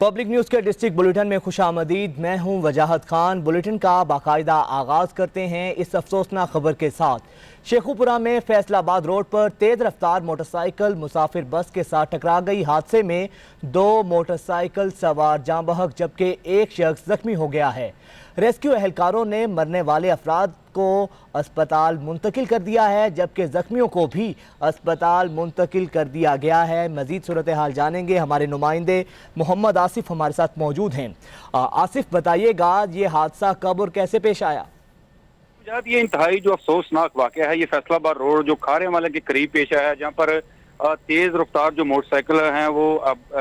Public news के district bulletin में खुशामदीद। मैं हूं वजाहत खान। बुलेटिन का बाकायदा आगाज़ करते हैं इस अफसोसनाक खबर के साथ। शेखुपुरा में फैसलाबाद रोड पर तेज़ रफ्तार मोटरसाइकिल मुसाफिर बस के साथ टकरा गई। हादसे में 2 मोटरसाइकिल सवार जाँ बहक जबकि एक शख्स जख्मी हो गया है। रेस्क्यू एहलकारों ने मरने वाले अफराद को अस्पताल मुंतकिल कर दिया है जबकि जख्मियों को भी अस्पताल मुंतकिल कर दिया गया है। मजीद सूरत हाल जानेंगे, हमारे नुमाइंदे मोहम्मद आसिफ हमारे साथ मौजूद हैं। आसिफ, बताइएगा ये हादसा कब और कैसे पेश आया? ये इंतहाई जो अफसोसनाक वाक़या है, ये फैसलाबाद रोड जो खारेवाला के करीब पेश आया है, जहाँ पर तेज रफ्तार जो मोटरसाइकिल हैं वो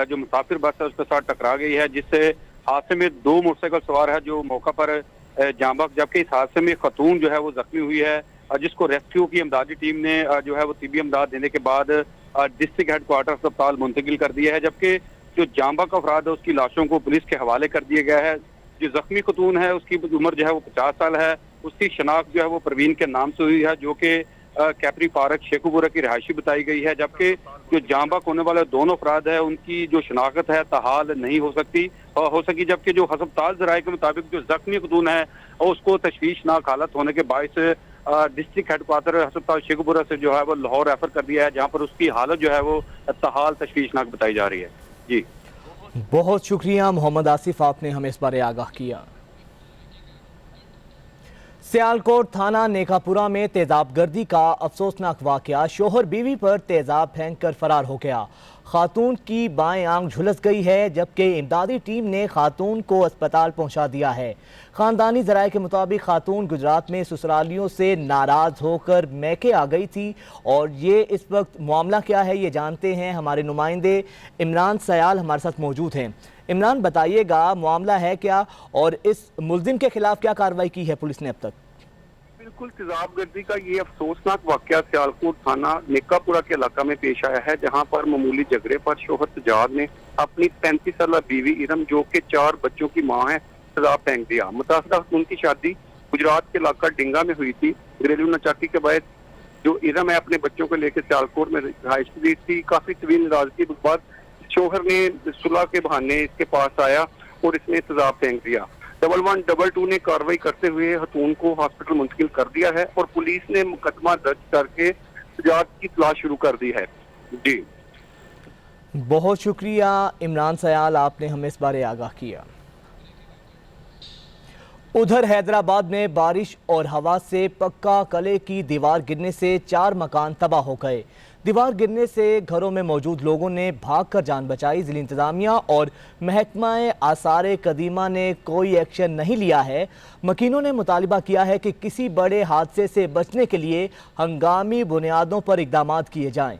जो मुसाफिर बस है उसके साथ टकरा गई है, जिससे हादसे में 2 मोटरसाइकिल सवार है जो मौका पर जाँ बहक, जबकि इस हादसे में खतून जो है वो जख्मी हुई है, जिसको रेस्क्यू की इमदादी टीम ने जो है वो तिबी इमदाद देने के बाद डिस्ट्रिक्ट हेडक्वार्टर अस्पताल मुंतकिल कर दिया है। जबकि जो जाँ बहक अफराद है उसकी लाशों को पुलिस के हवाले कर दिया गया है। जो जख्मी खतून है उसकी उम्र जो है वो 50 साल है। उसकी शनाख्त जो है वो परवीन के नाम से हुई है, जो कि कैपरी पार्क शेखुपुरा की रिहायशी बताई गई है। जबकि जो जाँ बहक होने वाले दोनों अफराद है उनकी जो शनाख्त है ताहाल नहीं हो सकी, जबकि जो हस्पताल ज़राए के मुताबिक जो जख्मी खतून है उसको तशवीशनाक हालत होने के बायस डिस्ट्रिक्ट हेडक्वार्टर हस्पताल शेखुपुरा से जो है वो लाहौर रेफर कर दिया है, जहाँ पर उसकी हालत जो है वो ताहाल तशवीशनाक बताई जा रही है। जी बहुत शुक्रिया मोहम्मद आसिफ, आपने हमें इस बारे आगाह किया। सियालकोट थाना नेकापुरा में तेजाब गर्दी का अफसोसनाक वाकया। शोहर बीवी पर तेजाब फेंक कर फरार हो गया। खातून की बाएं आंख झुलस गई है जबकि इमदादी टीम ने खातून को अस्पताल पहुंचा दिया है। खानदानी ज़राए के मुताबिक खातून गुजरात में ससुरालियों से नाराज़ होकर मैके आ गई थी और ये इस वक्त मामला क्या है ये जानते हैं। हमारे नुमाइंदे इमरान सयाल हमारे साथ मौजूद हैं। इमरान, बताइएगा मामला है क्या और इस मुल्जिम के खिलाफ क्या कार्रवाई की है पुलिस ने अब तक? बिल्कुल, तेजाब गर्दी का ये अफसोसनाक वाकया सियालकोट थाना नेकापुरा के इलाका में पेश आया है, जहां पर मामूली झगड़े पर शोहर सजाद ने अपनी 35 साल बीवी इरम, जो कि 4 बच्चों की मां है, तेजाब फेंक दिया। मुतासरा खतून की शादी गुजरात के इलाका डिंगा में हुई थी। घरेलू नचाकी के बाद जो इरम है अपने बच्चों को लेकर सियालकोट में रिहाइश दी थी। काफी तवील नाराजगी के बाद शोहर ने सुलह के बहाने इसके पास आया और इसने तेजाब फेंक दिया। 1122 ने कार्रवाई करते हुए खतून को हॉस्पिटल मुंतकिल कर दिया है और पुलिस ने मुकदमा दर्ज करके सजाद की तलाश शुरू कर दी है। जी बहुत शुक्रिया इमरान सयाल, आपने हमें इस बारे आगाह किया। उधर हैदराबाद में बारिश और हवा से पक्का कले की दीवार गिरने से 4 मकान तबाह हो गए। दीवार गिरने से घरों में मौजूद लोगों ने भागकर जान बचाई। जिला इंतजामिया और महकमा आसार कदीमा ने कोई एक्शन नहीं लिया है। मकीनों ने मुतालिबा किया है कि किसी बड़े हादसे से बचने के लिए हंगामी बुनियादों पर इकदाम किए जाएं।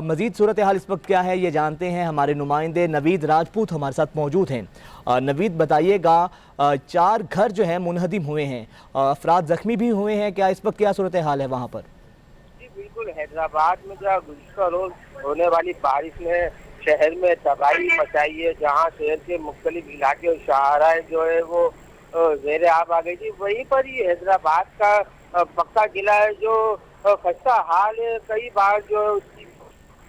मजीद सूरत हाल इस वक्त क्या है ये जानते हैं। हमारे नुमाइंदे नवीद राजपूत हमारे साथ मौजूद हैं। नवीद, बताइएगा 4 घर जो हैं मुनहदिम हुए हैं, अफराद जख्मी भी हुए हैं, क्या इस वक्त क्या सूरत हाल है वहाँ पर? जी बिल्कुल, हैदराबाद में जो गुज़िश्ता रोज होने वाली बारिश ने शहर में तबाही मचाई है, जहाँ शहर के मुख्तलिफ इलाके और शाहराएं जो है वो ज़ेर आब आ गई थी। वहीं पर ही हैदराबाद का पक्का किला है जो खस्ता हाल है। कई बार जो उसकी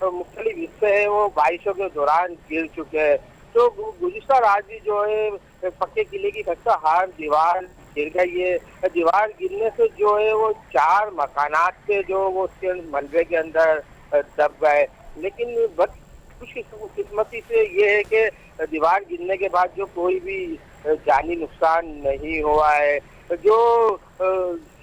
मुख्तलिफ हिस्से हैं वो बारिशों के दौरान गिर चुके हैं। तो गुज़िश्ता रात भी जो है पक्के किले की खस्ता हाल दीवार गिर गई है। दीवार गिरने से जो है वो 4 मकानात से जो वो उसके मलबे के अंदर दब गए। लेकिन खुशकिस्मती से ये है कि दीवार गिरने के बाद जो कोई भी जानी नुकसान नहीं हुआ है। जो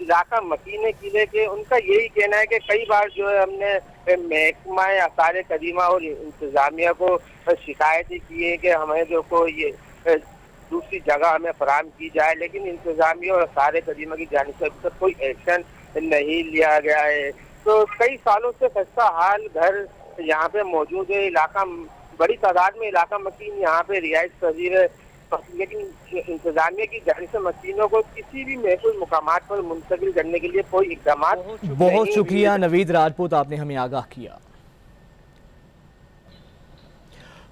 इलाका मकीने किले के उनका यही कहना है कि कई बार जो है हमने महकमा आसार कदीमा और इंतजामिया को शिकायतें की है कि हमें जो कोई ये दूसरी जगह हमें फराहम की जाए, लेकिन इंतजामिया और आसार कदीमा की जानिब से अभी तक कोई एक्शन नहीं लिया गया है। तो कई सालों से खस्ता हाल घर यहाँ पे मौजूद है। इलाका बड़ी तादाद में इलाका मकीन यहाँ पे रिहाइश पजीर है, लेकिन इंतजामिया की जानिब से मकीनों को किसी भी महफूज मुकामात पर मुंतकिल करने के लिए कोई इक़दाम बहुत शुक्रिया नवीद राजपूत, आपने हमें आगाह किया।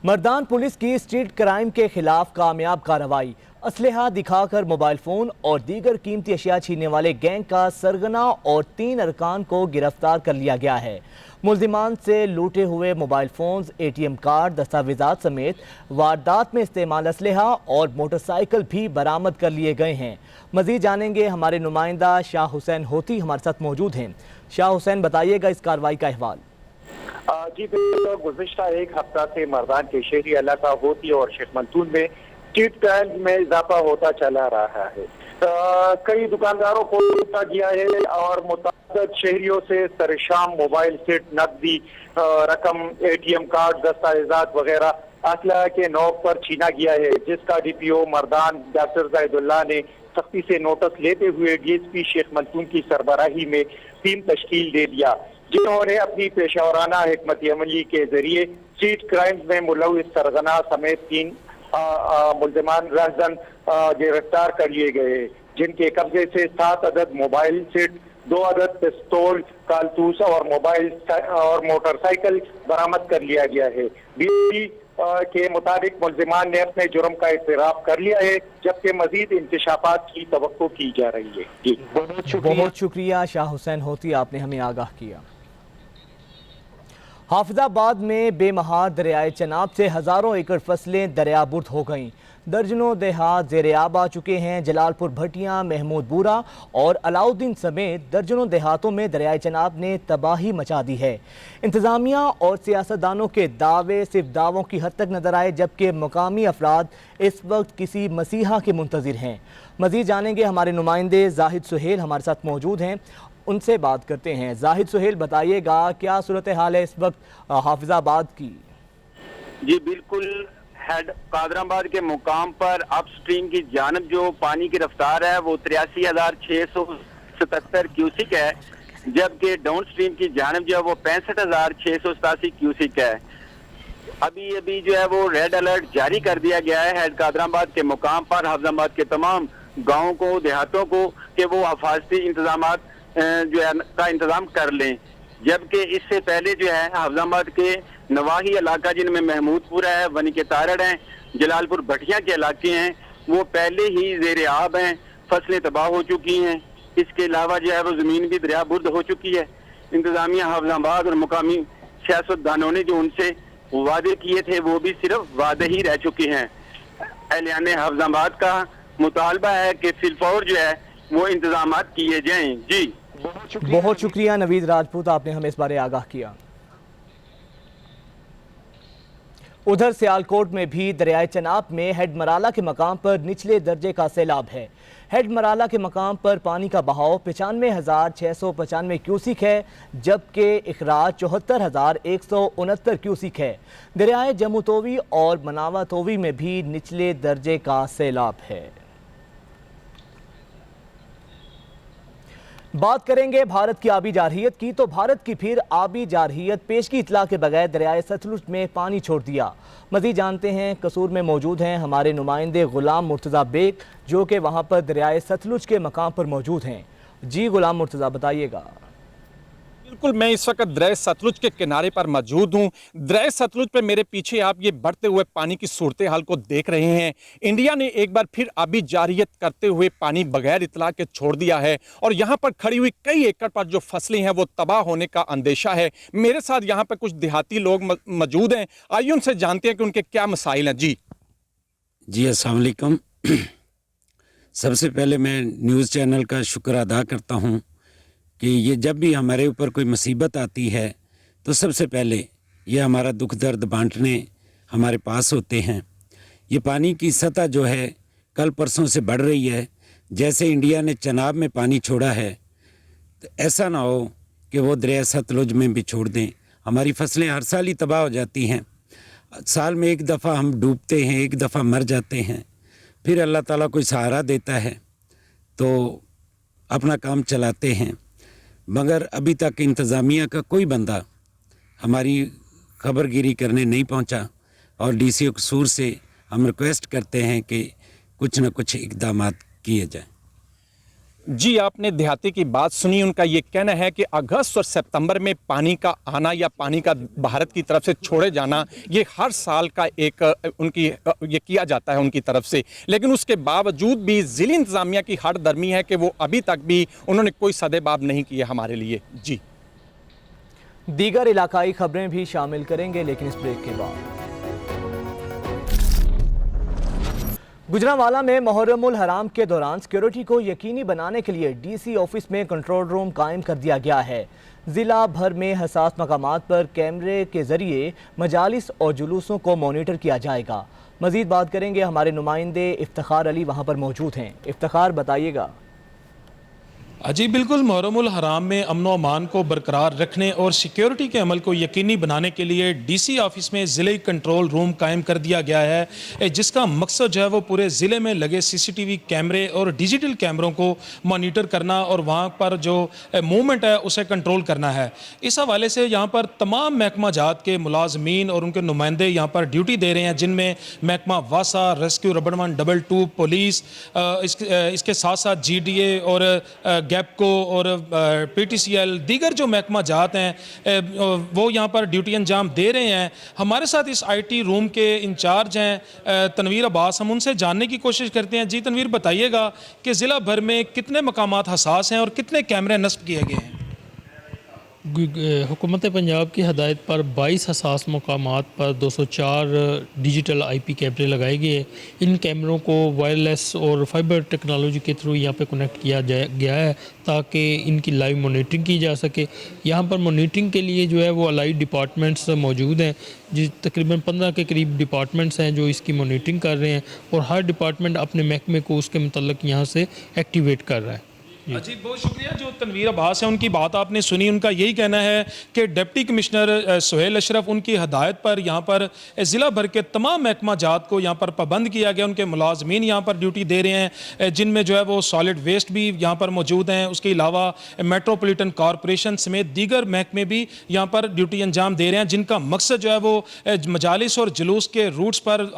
मर्दान पुलिस की स्ट्रीट क्राइम के खिलाफ कामयाब कार्रवाई। असलहा दिखाकर मोबाइल फ़ोन और दीगर कीमती अशिया छीनने वाले गैंग का सरगना और 3 अरकान को गिरफ्तार कर लिया गया है। मुल्जिमान से लूटे हुए मोबाइल फ़ोन्स, ATM कार्ड, दस्तावेज़ात समेत वारदात में इस्तेमाल असलहा और मोटरसाइकिल भी बरामद कर लिए गए हैं। मज़ीद जानेंगे, हमारे नुमाइंदा शाह हुसैन होती हमारे साथ मौजूद हैं। शाह हुसैन, बताइएगा इस कार्रवाई का अहवाल। जी बिल्कुल, गुज़िश्ता एक हफ्ता से मर्दान के शहरी इलाका होती और शेख मलतून में स्ट्रीट क्राइम में इजाफा होता चला रहा है। कई दुकानदारों को लूटा गया है और मुतअद्दिद शहरियों से सरशाम मोबाइल सेट, नकदी रकम, ATM कार्ड, दस्तावेजात वगैरह असलहा के नौक पर छीना गया है, जिसका DPO मर्दान डॉक्टर जाहिदुल्लाह ने सख्ती से नोटिस लेते हुए DSP शेख मलतून की सरबराही में टीम तश्कील दे दिया, जिन्होंने अपनी पेशावराना हिकमत अमली के जरिए स्ट्रीट क्राइम में मुलविस सरगना समेत 3 मुल्जिमान रहजन गिरफ्तार कर लिए गए, जिनके कब्जे से 7 अदद मोबाइल सेट, 2 अदद पिस्तौल, कारतूस और मोबाइल और मोटरसाइकिल बरामद कर लिया गया है। DSP के मुताबिक मुल्जिमान ने अपने जुर्म का इतराफ कर लिया है, जबकि मजीद इंकशाफात की तवक्को की जा रही है। जी बहुत शुक्रिया शाह हुसैन होती, आपने हमें आगाह किया। हाफिजाबाद में बेमहार दरियाए चनाब से हज़ारों एकड़ फसलें दरियाबुर्द हो गईं। दर्जनों देहात ज़ेर-ए-आब आ चुके हैं। जलालपुर भटिया, महमूदपुरा और अलाउद्दीन समेत दर्जनों देहातों में दरियाए चनाब ने तबाही मचा दी है। इंतज़ामिया और सियासतदानों के दावे सिर्फ दावों की हद तक नजर आए, जबकि मकामी अफराद इस वक्त किसी मसीहा के मुंतज़िर हैं। मज़ीद जानेंगे, हमारे नुमाइंदे जाहिद सुहेल हमारे साथ मौजूद हैं, उनसे बात करते हैं। जाहिद सुहेल, बताइएगा क्या सूरत हाल है इस वक्त हाफिजाबाद की? जी बिल्कुल, हेड कादराबाद के मुकाम पर अप स्ट्रीम की जानब जो पानी की रफ्तार है वो 83,677 क्यूसिक है, जबकि डाउन स्ट्रीम की जानब जो है वो 65,687 क्यूसिक है। अभी जो है वो रेड अलर्ट जारी कर दिया गया है हेड कादराबाद के मुकाम पर हाफिजाबाद के तमाम गाँव को, देहातों को, कि वो हिफाजती इंतजाम जो है का इंतजाम कर लें। जबकि इससे पहले जो है हाफिजाबाद के नवाही इलाका जिनमें महमूदपुरा है, वनी के तारड़ हैं, जलालपुर भटिया के इलाके हैं, वो पहले ही ज़ेर-ए-आब हैं, फसलें तबाह हो चुकी हैं। इसके अलावा जो है वो ज़मीन भी दरियाबुर्द हो चुकी है। इंतजामिया हाफिजाबाद और मुकामी सियासतदानों ने जो उनसे वादे किए थे वो भी सिर्फ वादे ही रह चुके हैं। अहलियान हाफिजाबाद का मुतालबा है कि फिलफौर जो है वो इंतजाम किए जाएं। जी बहुत शुक्रिया नवीद राजपूत, आपने हमें इस बारे आगाह किया। उधर सियालकोट में भी दरियाए चनाब में हेड मराला के मकाम पर निचले दर्जे का सैलाब है। हेड मराला के मकाम पर पानी का बहाव 95,695 क्यूसिक है, जबकि इखराज 74,169 क्यूसिक है। दरियाए जमुतोवी और मनावातोवी में भी निचले दर्जे का सैलाब है। बात करेंगे भारत की आबी जारहियत की, तो भारत की फिर आबी जारहियत पेश की इतला के बगैर दरियाए सतलुज में पानी छोड़ दिया। मज़ीद जानते हैं, कसूर में मौजूद हैं हमारे नुमाइंदे गुलाम मुर्तज़ा बेग, जो कि वहाँ पर दरियाए सतलुज के मकाम पर मौजूद हैं। जी गुलाम मुर्तज़ा, बताइएगा। बिल्कुल, मैं इस वक्त दरिया सतलुज के किनारे पर मौजूद हूँ। दरिया सतलुज पे मेरे पीछे आप ये बढ़ते हुए पानी की सूरत हाल को देख रहे हैं। इंडिया ने एक बार फिर आबी जारहियत करते हुए पानी बगैर इतला के छोड़ दिया है और यहाँ पर खड़ी हुई कई एकड़ पर जो फसलें हैं वो तबाह होने का अंदेशा है। मेरे साथ यहाँ पर कुछ देहाती लोग मौजूद हैं, आइए उनसे जानते हैं कि उनके क्या मसाइल हैं। जी अस्सलाम वालेकुम। सबसे पहले मैं न्यूज़ चैनल का शुक्र अदा करता हूँ कि ये जब भी हमारे ऊपर कोई मुसीबत आती है तो सबसे पहले ये हमारा दुख दर्द बांटने हमारे पास होते हैं। ये पानी की सतह जो है कल परसों से बढ़ रही है। जैसे इंडिया ने चनाब में पानी छोड़ा है तो ऐसा ना हो कि वो दरिया सतलुज में भी छोड़ दें। हमारी फसलें हर साल ही तबाह हो जाती हैं। साल में एक दफ़ा हम डूबते हैं, एक दफ़ा मर जाते हैं, फिर अल्लाह ताला कोई सहारा देता है तो अपना काम चलाते हैं। मगर अभी तक इंतज़ामिया का कोई बंदा हमारी खबरगिरी करने नहीं पहुंचा और DCO कसूर से हम रिक्वेस्ट करते हैं कि कुछ न कुछ इक़दाम किए जाएं। जी, आपने देहाती की बात सुनी। उनका ये कहना है कि अगस्त और सितंबर में पानी का आना या पानी का भारत की तरफ से छोड़े जाना, ये हर साल का एक उनकी ये किया जाता है उनकी तरफ से, लेकिन उसके बावजूद भी ज़िली इंतज़ामिया की हठधर्मी है कि वो अभी तक भी उन्होंने कोई सदेबाब नहीं किया हमारे लिए। जी, दीगर इलाकाई खबरें भी शामिल करेंगे, लेकिन इस ब्रेक के बाद। गुजरांवाला में मुहर्रमुल हराम के दौरान सिक्योरिटी को यकीनी बनाने के लिए डीसी ऑफिस में कंट्रोल रूम कायम कर दिया गया है। ज़िला भर में हसास मकामात पर कैमरे के जरिए मजालिस और जुलूसों को मॉनिटर किया जाएगा। मजीद बात करेंगे, हमारे नुमाइंदे इफ्तिखार अली वहां पर मौजूद हैं। इफ्तिखार, बताइएगा। जी बिल्कुल, मुहर्रमुल हराम में अमन व अमान को बरकरार रखने और सिक्योरिटी के अमल को यकीनी बनाने के लिए डीसी ऑफिस में ज़िले कंट्रोल रूम कायम कर दिया गया है, जिसका मकसद जो है वो पूरे ज़िले में लगे सीसीटीवी कैमरे और डिजिटल कैमरों को मॉनिटर करना और वहाँ पर जो मूवमेंट है उसे कंट्रोल करना है। इस हवाले से यहाँ पर तमाम महकमा जात के मुलाजमीन और उनके नुमाइंदे यहाँ पर ड्यूटी दे रहे हैं, जिनमें महकमा वासा, रेस्क्यू रबड़ 122 पुलिस, इसके साथ साथ GDA और गैपको और PTCL, दीगर जो महकमा जात हैं वो यहाँ पर ड्यूटी अंजाम दे रहे हैं। हमारे साथ इस IT रूम के इंचार्ज हैं तनवीर अब्बास, हम उनसे जानने की कोशिश करते हैं। जी तनवीर, बताइएगा कि ज़िला भर में कितने मकामात हसास हैं और कितने कैमरे नस्ब किए गए हैं? हुकूमत पंजाब की हदायत पर 22 हसास मकामात पर 204 डिजिटल IP कैमरे लगाए गए। इन कैमरों को वायरलेस और फाइबर टेक्नोलॉजी के थ्रू यहाँ पे कनेक्ट किया गया है ताकि इनकी लाइव मॉनिटरिंग की जा सके। यहाँ पर मॉनिटरिंग के लिए जो है वो अलाइड डिपार्टमेंट्स मौजूद हैं, जिस तकरीबन 15 के करीब डिपार्टमेंट्स हैं जो इसकी मॉनिटरिंग कर रहे हैं, और हर डिपार्टमेंट अपने महकमे को उसके मुतल्लिक यहाँ से एक्टिवेट कर रहा है। जी बहुत शुक्रिया। जो तनवीर अब्बास है उनकी बात आपने सुनी। उनका यही कहना है कि डिप्टी कमिश्नर सुहेल अशरफ उनकी हदायत पर यहाँ पर ज़िला भर के तमाम महकमा जात को यहाँ पर पाबंद किया गया। उनके मुलाजमीन यहाँ पर ड्यूटी दे रहे हैं, जिनमें जो है वो सॉलिड वेस्ट भी यहाँ पर मौजूद हैं। उसके अलावा मेट्रोपॉलिटन कॉरपोरेशन समेत दीगर महकमे भी यहाँ पर ड्यूटी अंजाम दे रहे हैं, जिनका मकसद जो है वो मजालिस और जुलूस के रूट्स पर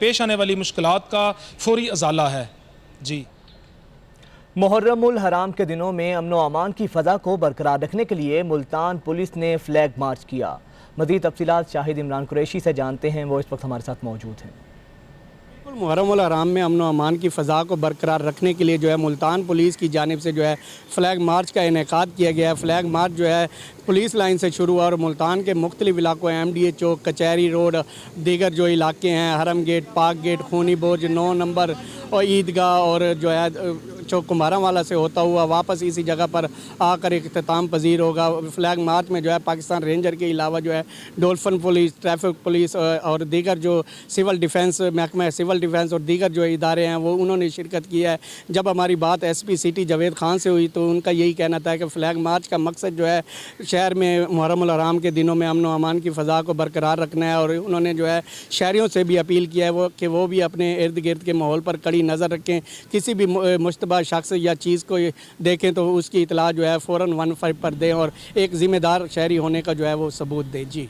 पेश आने वाली मुश्किलात का फौरी अजाला है। जी, मुहर्रमुल हराम के दिनों में अमन व अमान की फ़ज़ा को बरकरार रखने के लिए मुल्तान पुलिस ने फ्लैग मार्च किया। मज़ीद तफसीलात शाहिद इमरान कुरैशी से जानते हैं, वो इस वक्त हमारे साथ मौजूद हैं। मुहर्रमुल हराम में अमन व अमान की फ़ज़ा को बरकरार रखने के लिए जो है मुल्तान पुलिस की जानिब से जो है फ़्लैग मार्च का इनेकाद किया गया है। फ़्लैग मार्च जो है पुलिस लाइन से शुरू हुआ और मुल्तान के मुख्तलिफ इलाकों MDA चौक, कचहरी रोड, दीगर जो इलाके हैं, हरम गेट, पाक गेट, खूनी बोझ, 9 नंबर और ईदगाह और जो है चौक कुम्हारावाला से होता हुआ वापस इसी जगह पर आकर इख्तिताम पजीर होगा। फ्लैग मार्च में जो है पाकिस्तान रेंजर के अलावा जो है डोल्फिन पुलिस, ट्रैफिक पुलिस और दीगर जो सिविल डिफेंस महकमा सिविल डिफेंस और दीगर जो इदारे हैं वो उन्होंने शिरकत की है। जब हमारी बात SP सिटी जावेद खान से हुई तो उनका यही कहना था कि फ़्लैग मार्च का मकसद जो है शहर में मुहर्रमुल हराम के दिनों में अमन व अमान की फ़ज़ा को बरकरार रखना है, और उन्होंने जो है शहरियों से भी अपील किया है कि वो भी अपने इर्द गिर्द के माहौल पर कड़ी नज़र रखें। किसी भी मुश्तबा शख्स या चीज़ को देखें तो उसकी इतला जो है फ़ौरन 15 पर दें और एक ज़िम्मेदार शहरी होने का जो है वो सबूत दें। जी,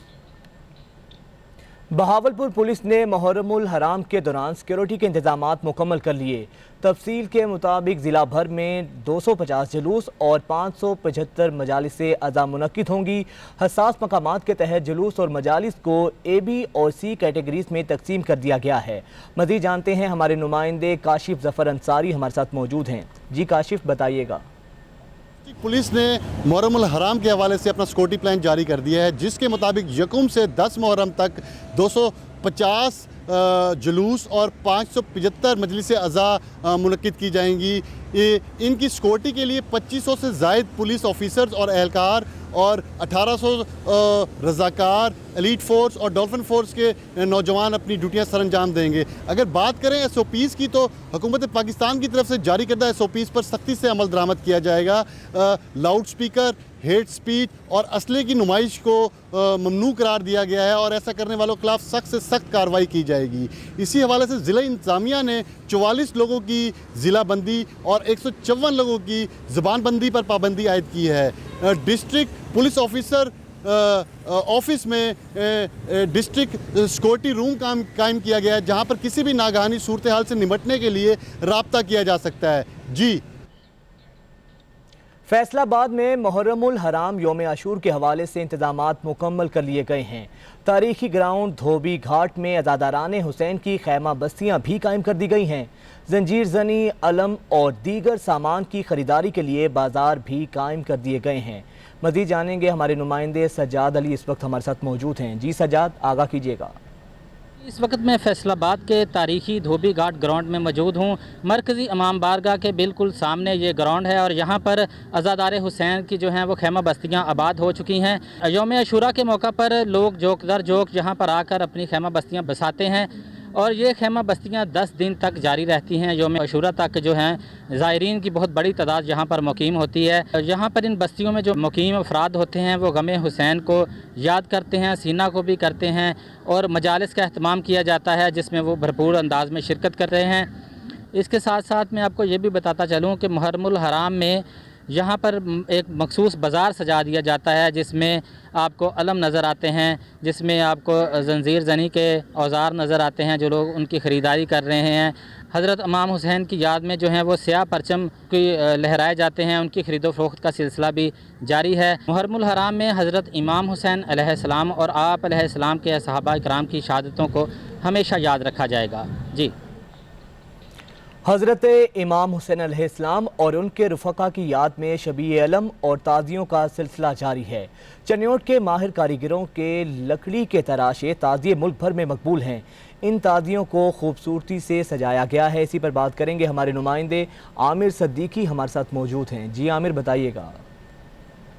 बहावलपुर पुलिस ने मुहर्रमुल हराम के दौरान सिक्योरिटी के इंतजामात मुकम्मल कर लिए। तफसील के मुताबिक ज़िला भर में 250 जुलूस और 575 मजालिस से अज़ा मुनक्किद होंगी। हसास मकामात के तहत जुलूस और मजालिस को AB और C कैटेगरीज में तकसीम कर दिया गया है। मज़ीद जानते हैं, हमारे नुमाइंदे काशिफ ज़फ़र अंसारी हमारे साथ मौजूद हैं। जी काशिफ, बताइएगा। पुलिस ने मुहर्रमुल हराम के हवाले से अपना सिक्योरिटी प्लान जारी कर दिया है, जिसके मुताबिक यकम से 10 मुहर्रम तक 250 जुलूस और 575 मजलिस अज़ा मुनक्किद की जाएंगी। इनकी सिक्योरिटी के लिए 2500 से ज़ायद पुलिस ऑफिसर्स और एहलकार और 1800 रज़ाकार, एलीट फोर्स और डॉल्फिन फोर्स के नौजवान अपनी ड्यूटियां सरअंजाम देंगे। अगर बात करें SOPs की तो हुकूमत पाकिस्तान की तरफ से जारी करदा SOPs पर सख्ती से अमल दरामद किया जाएगा। लाउड स्पीकर, हेट स्पीच और असले की नुमाइश को ममनू करार दिया गया है और ऐसा करने वालों के खिलाफ सख्त से सख्त कार्रवाई की जाएगी। इसी हवाले से ज़िला इंतज़ामिया ने 44 लोगों की ज़िला बंदी और 154 लोगों की ज़बान बंदी पर पाबंदी आयद की है। डिस्ट्रिक्ट पुलिस ऑफिसर ऑफिस में डिस्ट्रिक्ट सिक्योरिटी रूम कायम किया गया है, जहां पर किसी भी नागहानी सूरत हाल से निपटने के लिए राब्ता किया जा सकता है। जी, फैसला बाद में मुहर्रमुल हराम योम आशूर के हवाले से इंतजामात मुकम्मल कर लिए गए हैं। तारीखी ग्राउंड धोबी घाट में अज़ादारान हुसैन की खैमा बस्तियां भी कायम कर दी गई हैं। जंजीर जनी, अलम और दीगर सामान की खरीदारी के लिए बाजार भी कायम कर दिए गए हैं। मज़ीद जानेंगे, हमारे नुमाइंदे सज्जाद अली इस वक्त हमारे साथ मौजूद हैं। जी सज्जाद, आगाह कीजिएगा। इस वक्त मैं फैसलाबाद के तारीखी धोबी घाट ग्राउंड में मौजूद हूँ। मरकज़ी इमाम बारगाह के बिल्कुल सामने ये ग्राउंड है और यहाँ पर अज़ादार हुसैन की जो हैं वो खैमा बस्तियाँ आबाद हो चुकी हैं। यौम आशूरा के मौका पर लोग जोक दर जोक यहाँ पर आकर अपनी खैमा बस्तियाँ बसाते हैं और ये खैमा बस्तियाँ 10 दिन तक जारी रहती हैं। यौम आशूरा तक जो हैं ज़ायरीन की बहुत बड़ी तादाद यहाँ पर मुकीम होती है। यहाँ पर इन बस्तियों में जो मुकीम अफराद होते हैं वो गमे हुसैन को याद करते हैं, सीना को भी करते हैं और मजालिस का अहतमाम किया जाता है जिसमें वो भरपूर अंदाज में शिरकत कर रहे हैं। इसके साथ साथ मैं आपको ये भी बताता चलूँ कि मुहर्रमुल हराम में यहाँ पर एक मखसूस बाज़ार सजा दिया जाता है जिसमें आपको अलम नज़र आते हैं, जिसमें आपको जंजीर जनी के औज़ार नज़र आते हैं जो लोग उनकी ख़रीदारी कर रहे हैं। हज़रत इमाम हुसैन की याद में जो है वो स्याह परचम की लहराए जाते हैं, उनकी ख़रीदो फ़रोख्त का सिलसिला भी जारी है। मुहर्रमुल हराम में हज़रत इमाम हुसैन अलैहिस्सलाम और आप अलैहिस्सलाम के सहाबा इकराम की शहादतों को हमेशा याद रखा जाएगा। जी, हज़रत इमाम हुसैन अलैहिस्सलाम और उनके रुफ़क़ा की याद में शबी अलम और ताज़ियों का सिलसिला जारी है। चनियोट के माहिर कारीगरों के लकड़ी के तराशे ताज़िए मुल्क भर में मकबूल हैं। इन ताज़ियों को खूबसूरती से सजाया गया है। इसी पर बात करेंगे, हमारे नुमाइंदे आमिर सद्दीकी हमारे साथ मौजूद हैं। जी आमिर, बताइएगा।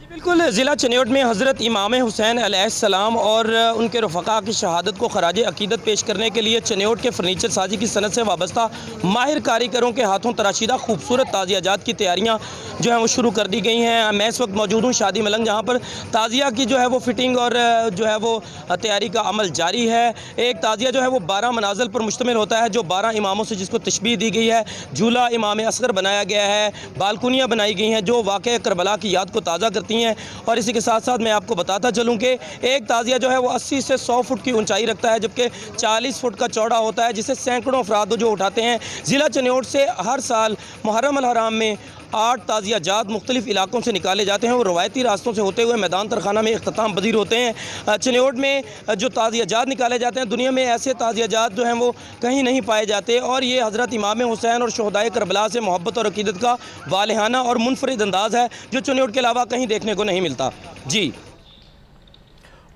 बिल्कुल, ज़िला चनियोट में हज़रत इमाम हुसैन अलैहिस्सलाम और उनके रफ़क़ा की शहादत को खराज अक़ीदत पेश करने के लिए चनियोट के फ़र्नीचर साजी की सनत से वाबस्ता माहिर कारीगरों के हाथों तराशीदा खूबसूरत ताज़ियाजात की तैयारियाँ जो हैं वो शुरू कर दी गई हैं। मैं इस वक्त मौजूद हूँ शादी मलंग, जहाँ पर ताज़िया की जो है वो फ़िटिंग और जो है वो तैयारी का अमल जारी है। एक ताज़िया जो है वो 12 मनाज़िल पर मुश्तमिल होता है जो 12 इमामों से जिसको तशबीह दी गई है। झूला इमाम असग़र बनाया गया है, बालकुनियाँ बनाई गई हैं जो वाक़या करबला की याद को ताज़ा करती हैं। और इसी के साथ साथ मैं आपको बताता चलूँ कि एक ताज़िया जो है वो 80 से 100 फुट की ऊंचाई रखता है जबकि 40 फुट का चौड़ा होता है, जिसे सैकड़ों अफराद जो उठाते हैं। ज़िला चनियोट से हर साल मुहर्रम अल हराम में 8 ताज़िया जात मुख्तलिफ़ इलाकों से निकाले जाते हैं और रवायती रास्तों से होते हुए मैदान तरखाना में इख्तिताम पज़ीर होते हैं। चनियोट में जो ताज़िया जात निकाले जाते हैं, दुनिया में ऐसे ताज़िया जात जो हैं वो कहीं नहीं पाए जाते और ये हज़रत इमाम हुसैन और शोहदाए करबला से मोहब्बत और अक़ीदत का वालिहाना और मुनफरिद अंदाज़ है जो चनियोट के अलावा कहीं देखने को नहीं मिलता। जी,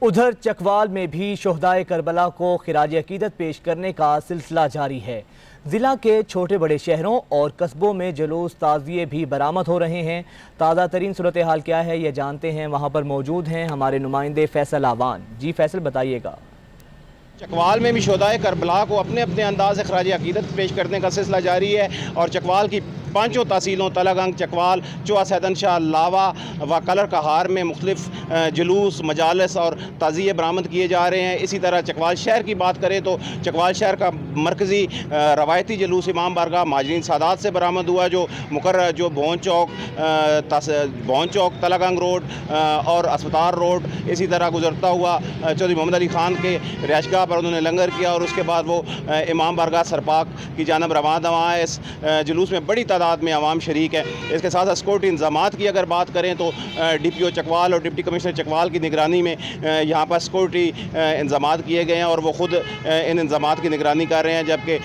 उधर चकवाल में भी शोहदाए करबला को खिराज अक़ीदत पेश करने का सिलसिला जारी है। ज़िला के छोटे बड़े शहरों और कस्बों में जुलूस ताज़िए भी बरामद हो रहे हैं। ताज़ा तरीन सूरत हाल क्या है ये जानते हैं, वहाँ पर मौजूद हैं हमारे नुमाइंदे फैसल आवान। जी फैसल, बताइएगा। चकवाल में भी शोहदाए करबला को अपने अपने अंदाज से खराज अक़ीदत पेश करने का सिलसिला जारी है और चकवाल की 5 तहसीलों तलगंग, चकवाल, चुआ सैदनशाह, लावा व कलर कहार में मुख्तलिफ जुलूस, मजालस और ताज़िए बरामद किए जा रहे हैं। इसी तरह चकवाल शहर की बात करें तो चकवाल शहर का मरकज़ी रवायती जुलूस इमाम बारगाह माजरीन सादात से बरामद हुआ जो मुकर्रर जो भोन चौक, तलगंग रोड और अस्पताल रोड, इसी तरह गुजरता हुआ चौधरी मोहम्मद अली ख़ान के रिहाइशगाह पर उन्होंने लंगर किया और उसके बाद वो इमाम बारगाह सरपाक की जानब रवाना हुआ है। इस जुलूस में बड़ी तादाद में आवाम शरीक है। इसके साथ साथ सिक्योरिटी इंतजामात की अगर बात करें तो DPO चकवाल और डिप्टी कमिश्नर चकवाल की निगरानी में यहाँ पर सिक्योरिटी इंतजामात किए गए हैं और वो ख़ुद इन इंतजामात की निगरानी कर रहे हैं, जबकि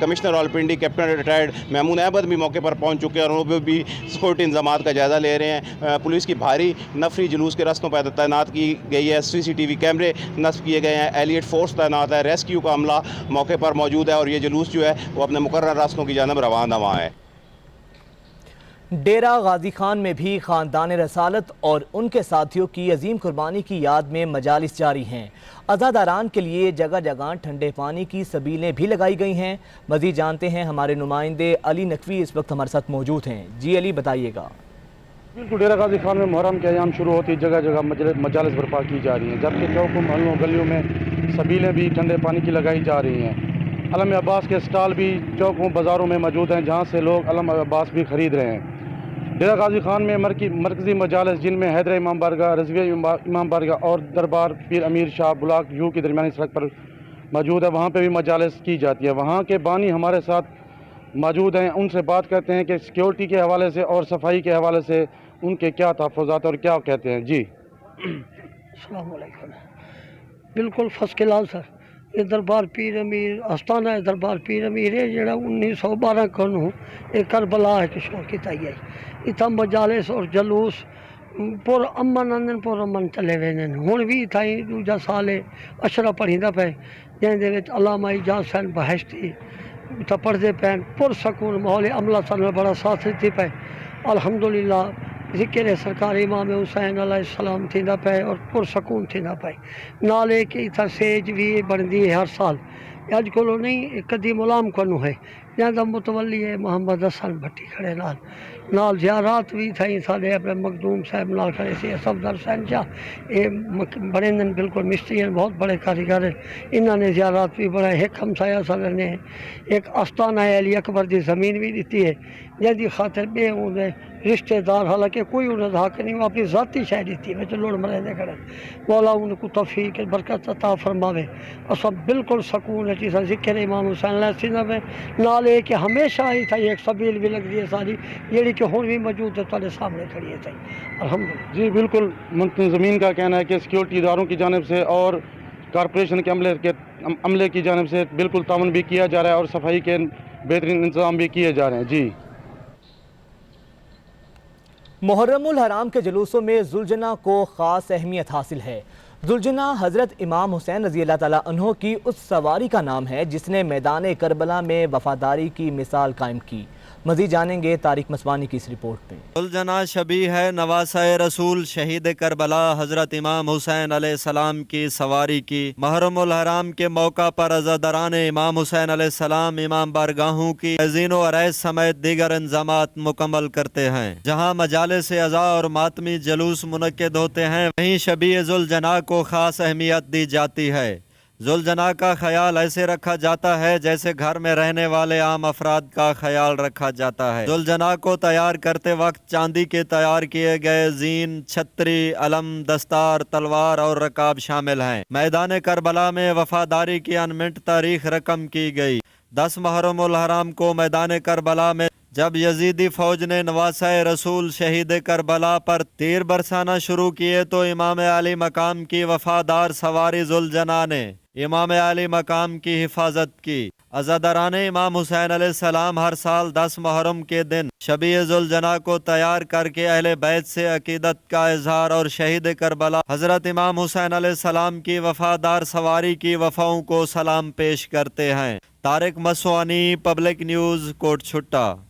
commissioner Rawalpindi captain retired Mahmood Ahmed भी मौके पर पहुँच चुके हैं और वो भी सिक्योरिटी इंतजामात का जायज़ा ले रहे हैं। पुलिस की भारी नफरी जुलूस के रस्तों पर तैनात की गई है। CCTV कैमरे नस्ब किए गए हैं, एलियट फोर्स तैनात है, रेस्क्यू का अमला मौके पर मौजूद है और ये जुलूस जो है वो अपने मुकर्रर रास्तों की जानब रवाना हुआ है। डेरा गाजी खान में भी ख़ानदान रसालत और उनके साथियों की अजीम कुर्बानी की याद में मजालिस जारी हैं। अज़ादारान के लिए जगह जगह ठंडे पानी की सबीलें भी लगाई गई हैं। मज़ीद जानते हैं, हमारे नुमाइंदे अली नकवी इस वक्त हमारे साथ मौजूद हैं। जी अली, बताइएगा। बिल्कुल, डेरा गाजी खान में मुहर्रम के अयाम शुरू होती जगह जगह मजालिस बर्पा की जा रही हैं, जबकि चौकों महलों गलियों में सबीलें भी ठंडे पानी की लगाई जा रही हैं। अलम अब्बास के स्टॉल भी चौकों बाज़ारों में मौजूद हैं जहाँ से लोग अलम अब्बास भी ख़रीद रहे हैं। डेरा गाजी खान में मरकज़ी मजालिस जिनमें हैदर इमाम बारगाह, रज़विया इमाम बारगाह और दरबार पीर अमीर शाह ब्लॉक यू की दरमियानी सड़क पर मौजूद है, वहाँ पे भी मजालिस की जाती है। वहाँ के बानी हमारे साथ मौजूद हैं, उनसे बात करते हैं कि सिक्योरिटी के हवाले से और सफाई के हवाले से उनके क्या तहफ़्फ़ुज़ात और क्या कहते हैं जी। अस्सलाम वालेकुम। बिल्कुल फर्स्ट क्लास सर। ये दरबार पीर अमीर आस्थाना है, दरबार पीर अमीर है जड़ा 1912 को ये करबला है कि शो की तई है। इतना मजालिस और जलूस पुर अमन आंदन पुर अमन चले वेंदन। हुण भी इथाई दूजा साल है अशरा पढ़ींदा पे जंहिंदे विच अल्लामा इजाज़ हुसैन बहश्ती इतना पढ़दे पैन पुरसकून माहौल अमला सन बड़ा साथ थी पे। अल्हम्दुलिल्लाह ज़िक्र सरकार इमाम हुसैन अलैहिस्सलाम थींदा पे और पुरसकून थींदा पे। नाले कि इतना सेज भी बनती है हर साल। अज को नहीं कदी मुलाम कोनू है जहाँ मुतवली है मोहम्मद हसन भट्टी खड़े नाल ज़ियारात भी थी साढ़े अपने मखदूम साहब नाल खड़े से सफदर हुसैन शाह ये बड़े दिन बिल्कुल मिस्त्री हैं, बहुत बड़े कारीगर हैं। इन्होंने ज़ियारात भी बनाए। एक हमसाया साल ने एक आस्थाना है अली अकबर की ज़मीन भी दी है जैसी खातिर बे उन्हें रिश्तेदार हालांकि कोई उन्हें हक नहीं, वो अपनी ज़ाती शह दी है लोड़ मरे खड़े। मौला उनको तौफीक बरकत अता फरमावे। असा बिल्कुल सकून है सा ज़िक्र इमाम हुसैन में नाल कि हमेशा ही था एक सबील भी लगती है सारी जी कि हुण भी मौजूद है तुहाडे सामने खड़ी है अल्हम्दुलिल्लाह जी बिल्कुल मुंतज़मीन का कहना है कि सिक्योरिटी इदारों की जानिब से और कॉरपोरेशन के अमले की जानिब से बिल्कुल ताउन भी किया जा रहा है और सफाई के बेहतरीन इंतजाम भी किए जा रहे हैं जी। मुहर्रमुल हराम के जुलूसों में जुलजना को ख़ास अहमियत हासिल है। जुलजना हज़रत इमाम हुसैन रज़ी अल्लाह ताला अन्हो की उस सवारी का नाम है जिसने मैदान करबला में वफादारी की मिसाल कायम की। मज़ीद जानेंगे तारिक मसवानी की इस रिपोर्ट में। जुलजना शबी है नवासाए रसूल शहीद करबला हज़रत इमाम हुसैन अलैहिस्सलाम की सवारी की। मुहर्रमुल हराम के मौका पर अज़ादरान इमाम हुसैन अलैहिस्सलाम इमाम बारगाहों की अज़ीनो अरैस समेत दीगर इंतज़ामात मुकम्मल करते हैं। जहाँ मजालिस अज़ा और मातमी जलूस मुनक्किद होते हैं वहीं शबी जुलजना को ख़ास अहमियत दी जाती है। जुलजना का ख्याल ऐसे रखा जाता है जैसे घर में रहने वाले आम अफराद का ख्याल रखा जाता है। जुलजना को तैयार करते वक्त चांदी के तैयार किए गए जीन, छतरी, अलम, दस्तार, तलवार और रकाब शामिल हैं। मैदान करबला में वफादारी की अनमिट तारीख रकम की गई। 10 मुहर्रमुल हराम को मैदान करबला में जब यजीदी फौज ने नवासाए रसूल शहीद करबला पर तीर बरसाना शुरू किए तो इमाम आली मकाम की वफादार सवारी जुलजना ने इमाम आली मकाम की हिफाजत की। अज़ादरान इमाम हुसैन अलैहिस्सलाम हर साल 10 मुहर्रम के दिन शबी जुलजना को तैयार करके अहले बैत से अकीदत का इजहार और शहीद करबला हज़रत इमाम हुसैन अलैहिस्सलाम की वफादार सवारी की वफाओं को सलाम पेश करते हैं। तारिक मसवानी, पब्लिक न्यूज़, कोट छुट्टा।